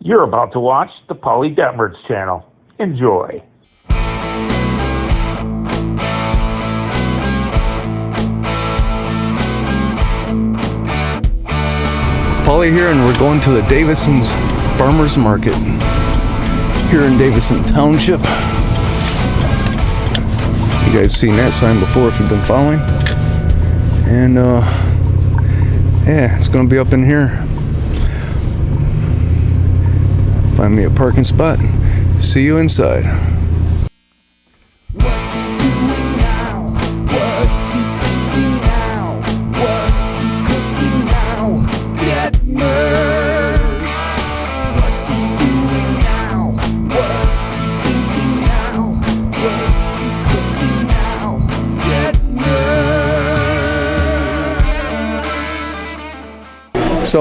You're about to watch the Paulie Detmers channel. Enjoy. Paulie here, and we're going to the Davison's Farmers Market here in Davison Township. You guys seen that sign before if you've been following. And yeah, it's gonna be up in here. Find me a parking spot. See you inside. What's he doing now? What's he thinking now? What's he cooking now? Detmers. What's he doing now? What's he thinking now? What's he cooking now? Detmers. So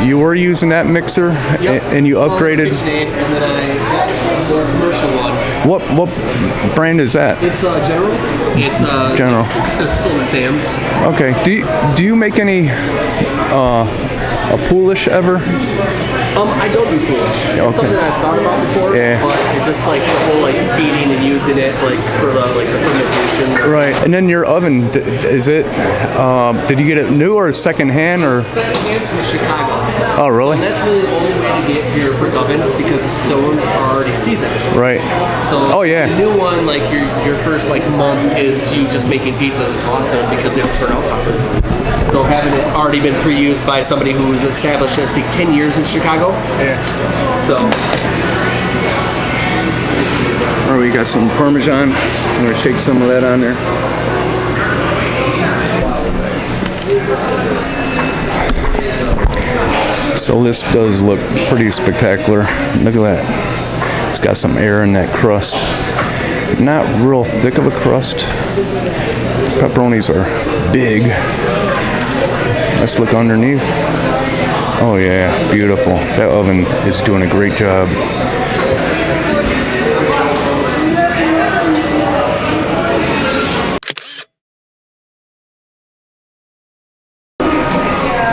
you were using that mixer, and you upgraded. KitchenAid, and then I got the commercial one. What brand is that? It's General. It's General. It's sold at Sam's. Okay. Do you make any a poolish ever? I don't do foolish. It's Okay. something I've thought about before. Yeah. But it's just like the whole like feeding and using it like for the fermentation. Right. And then your oven, is it? Did you get it new or secondhand or? Secondhand from Chicago. Oh, really? And that's really the only way to get your brick ovens because the stones are already seasoned. Right. So Oh, yeah. the new one, like your first like month is you just making pizzas and tossing them because they don't turn out proper. So having it already been pre-used by somebody who's established I think 10 years in Chicago. Yeah. So All right, we got some Parmesan. I'm gonna shake some of that on there. So this does look pretty spectacular. Look at that. It's got some air in that crust. Not real thick of a crust. Pepperonis are big. Let's look underneath. Oh yeah, beautiful. That oven is doing a great job.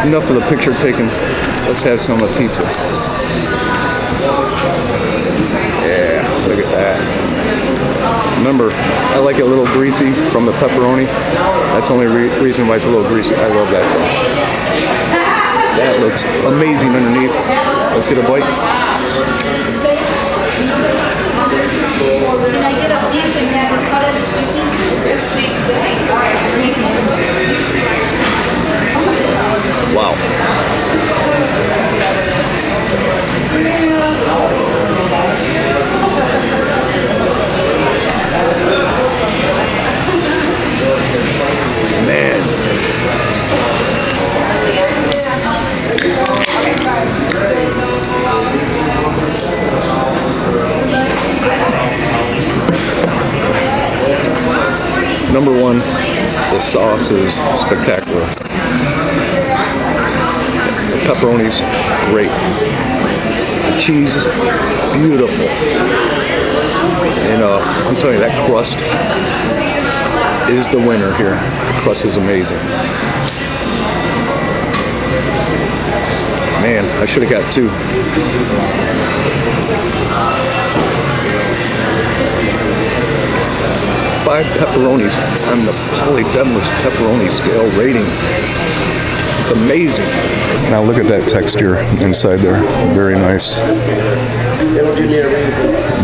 Enough of the picture taken. Let's have some of the pizza. Yeah, look at that. Remember, I like it a little greasy from the pepperoni. That's the only reason why it's a little greasy. I love that though. That looks amazing underneath. Let's get a bite. Can I get a piece and have it cut into 2 pieces? Wow. Man. Number one, the sauce is spectacular. The pepperoni's great. The cheese is beautiful. And I'm telling you, that crust is the winner here. The crust is amazing. Man, I should have got 2. Five pepperonis on the Paulie Detmers pepperoni scale rating. It's amazing. Now look at that texture inside there. Very nice.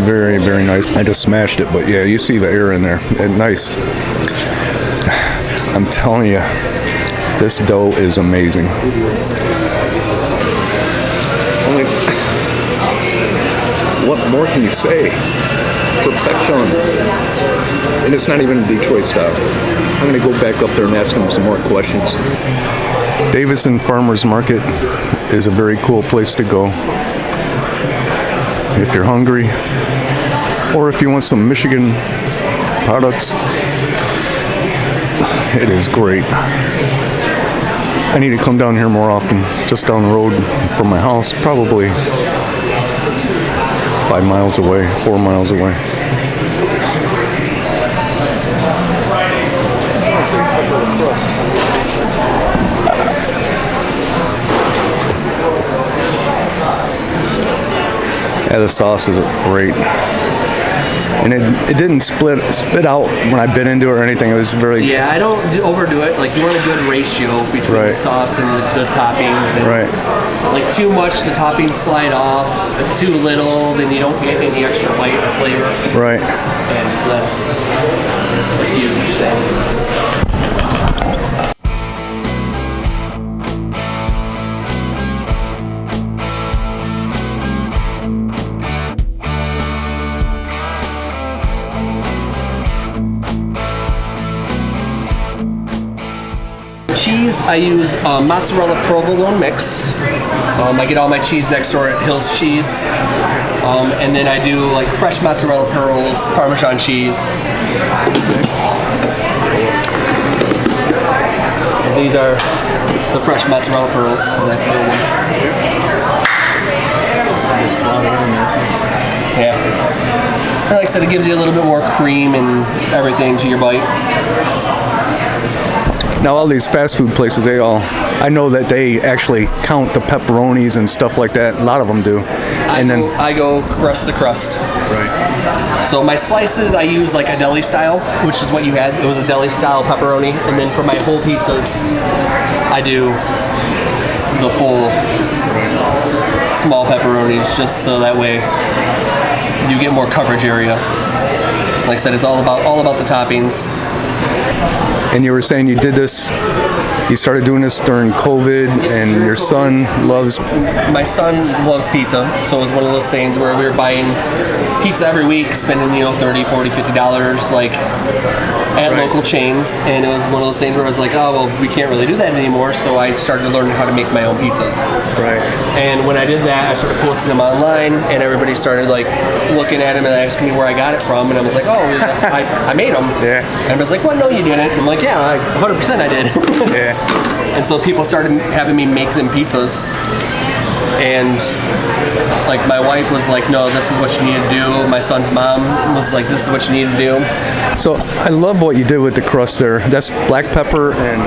Very, very nice. I just smashed it, but yeah, you see the air in there. And nice. I'm telling you, this dough is amazing. What more can you say? Perfection. And it's not even Detroit style. I'm gonna go back up there and ask him some more questions. Davison Farmers Market is a very cool place to go if you're hungry or if you want some Michigan products. It is great. I need to come down here more often, just down the road from my house, probably 5 miles away, 4 miles away. Yeah, the sauce is great. And it didn't spit out when I bit into it or anything. It was very... Yeah, I don't overdo it. Like, you want a good ratio between the sauce and the toppings. And like, too much, the toppings slide off. Too little, then you don't get any extra bite or flavor. Right. And so that's a huge thing. Cheese, I use mozzarella provolone mix. I get all my cheese next door at Hill's Cheese. And then I do like fresh mozzarella pearls, Parmesan cheese. And these are the fresh mozzarella pearls. Yeah. And like I said, it gives you a little bit more cream and everything to your bite. Now all these fast food places, I know that they actually count the pepperonis and stuff like that. A lot of them do. I go crust to crust. Right. So my slices, I use like a deli style, which is what you had. It was a deli style pepperoni. And then for my whole pizzas, I do the full small pepperonis, just so that way you get more coverage area. Like I said, it's all about the toppings. And you were saying you you started doing this during COVID, and your son loves... My son loves pizza, so it was one of those things where we were buying pizza every week, spending, $30, $40, $50, like, at local chains, and it was one of those things where I was like, oh, well, we can't really do that anymore, so I started learning how to make my own pizzas. Right. And when I did that, I started posting them online, and everybody started, like, looking at them and asking me where I got it from, and I was like, oh, I made them. Yeah. And I was like, well, no, you didn't. And I'm like, yeah, 100% I did. Yeah. And so people started having me make them pizzas, and like my wife was like, no, this is what you need to do. My son's mom was like, this is what you need to do. So I love what you did with the crust there. That's black pepper and...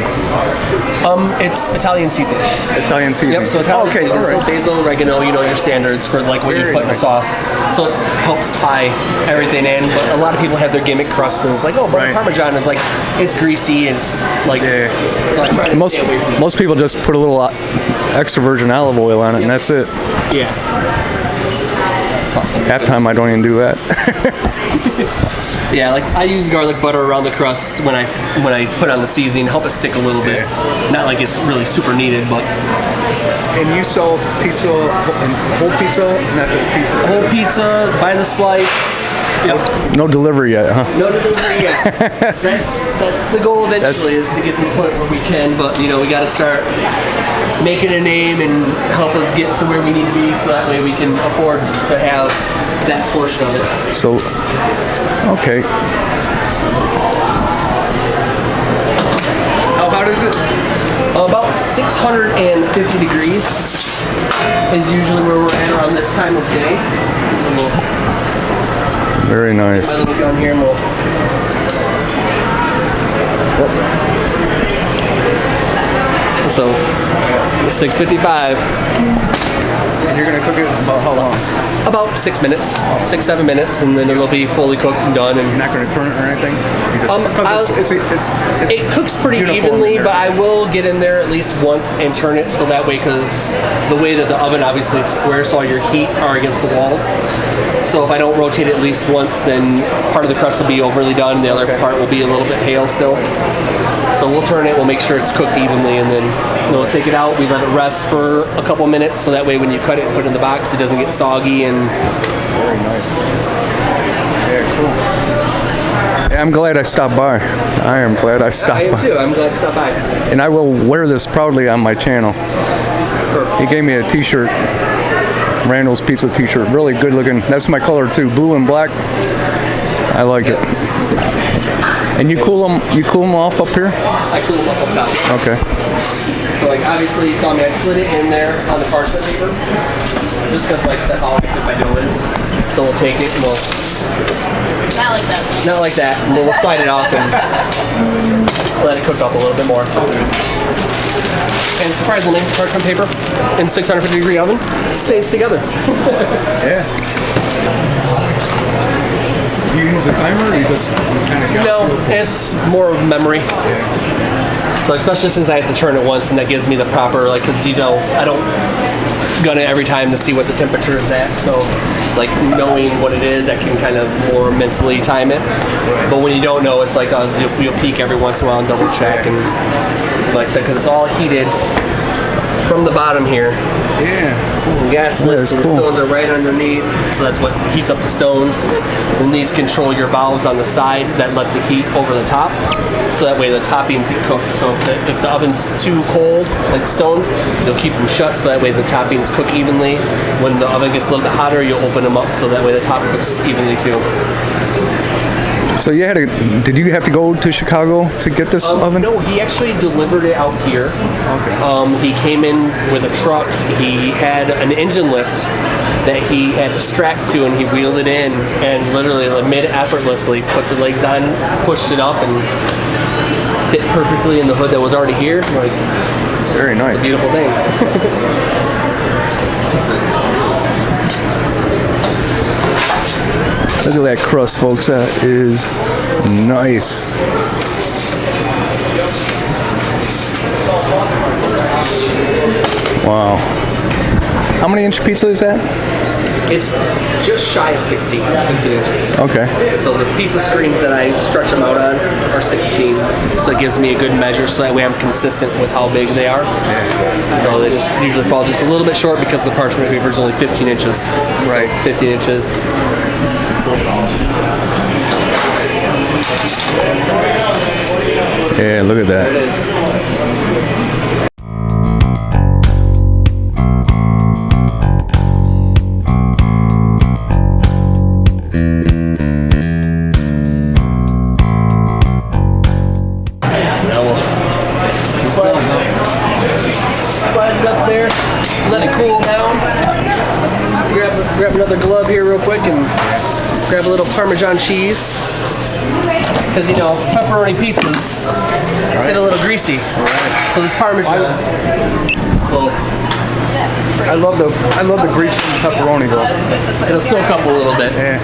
It's Italian seasoning. Italian seasoning. Yep, so Italian seasoning. So basil, oregano, your standards for like what you put in the sauce. So it helps tie everything in. But a lot of people have their gimmick crust, and it's like, oh, but Parmesan is like, it's greasy, and it's like... Yeah. So most people just put a little extra virgin olive oil on it, and that's it. Yeah. Half time I don't even do that. Yeah, like I use garlic butter around the crust when I put on the seasoning, help it stick a little bit. Not like it's really super needed, but. And you sell pizza, whole pizza, not just pizza? Whole pizza, by the slice. Yep. No delivery yet, huh? No delivery yet. That's the goal eventually, is to get to the point where we can, but we got to start making a name and help us get to where we need to be, so that way we can afford to have that portion of it. So, okay. How hot is it? About 650 degrees is usually where we're at around this time of day. Very nice. My little gun here, and we'll... So, 6:55. And you're gonna cook it about how long? About 6 minutes, 6-7 minutes, and then it'll be fully cooked and done. And you're not gonna turn it or anything? It cooks pretty evenly, but I will get in there at least once and turn it so that way, because the way that the oven obviously is square, so all your heat are against the walls. So if I don't rotate it at least once, then part of the crust will be overly done, the other part will be a little bit pale still. So we'll turn it, we'll make sure it's cooked evenly, and then we'll take it out. We let it rest for a couple minutes, so that way when you cut it and put it in the box, it doesn't get soggy. And very nice. Yeah, cool. Yeah, I'm glad I stopped by. I am glad I stopped by. I am too. I'm glad to stop by. And I will wear this proudly on my channel. He gave me a t-shirt, Randall's Pizza t-shirt. Really good looking. That's my color too, blue and black. I like it. And you cool them off up here? I cool them up top. Okay. So like obviously you saw me, I slid it in there on the parchment paper. Just because like I said, how thick my dough is. So we'll take it and we'll... Not like that. Not like that. And then we'll slide it off and let it cook up a little bit more. And surprisingly, parchment paper in 650-degree oven stays together. Yeah. Do you use a timer, or you just kind of No, it's more memory. So especially since I have to turn it once, and that gives me the proper, like, because I don't gun it every time to see what the temperature is at. So, like, knowing what it is, I can kind of more mentally time it. But when you don't know, it's like you'll peek every once in a while and double check. And like I said, because it's all heated from the bottom here. Yeah. Gas lit, so the cool. stones are right underneath, so that's what heats up the stones. And these control your valves on the side that let the heat over the top, so that way the toppings get cooked. So if the oven's too cold, like stones, you'll keep them shut, so that way the toppings cook evenly. When the oven gets a little bit hotter, you'll open them up, so that way the top cooks evenly too. So did you have to go to Chicago to get this oven? No, he actually delivered it out here. Okay. He came in with a truck. He had an engine lift that he had strapped to, and he wheeled it in, and literally made it effortlessly. Put the legs on, pushed it up, and fit perfectly in the hood that was already here. Like, very nice. It's a beautiful thing. Look at that crust, folks. That is nice. Wow. How many inch pizza is that? It's just shy of 16 inches. Okay. So the pizza screens that I stretch them out on are 16. So it gives me a good measure, so that way I'm consistent with how big they are. So they just usually fall just a little bit short because the parchment paper is only 15 inches. Right. So 15 inches. Yeah, look at There it that. is. Slide it up there, let it cool down. Grab another glove here real quick and grab a little Parmesan cheese. Because pepperoni pizzas get a little greasy. So this Parmesan. I love the grease from pepperoni though. It'll soak up a little bit. Yeah.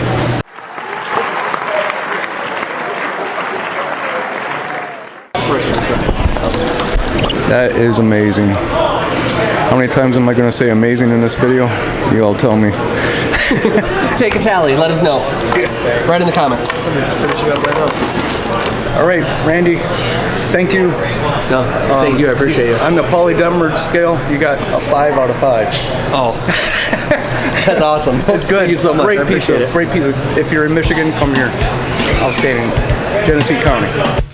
That is amazing. How many times am I going to say amazing in this video? You all tell me. Take a tally. Let us know. Right in the comments. All right, Randy, thank you. No, thank you. I appreciate it. On the Pauly Detmers scale, you got a 5 out of 5. Oh, that's awesome. It's good. Thank you so much. Great I appreciate pizza. it. Great pizza. If you're in Michigan, come here. Outstanding. Genesee County.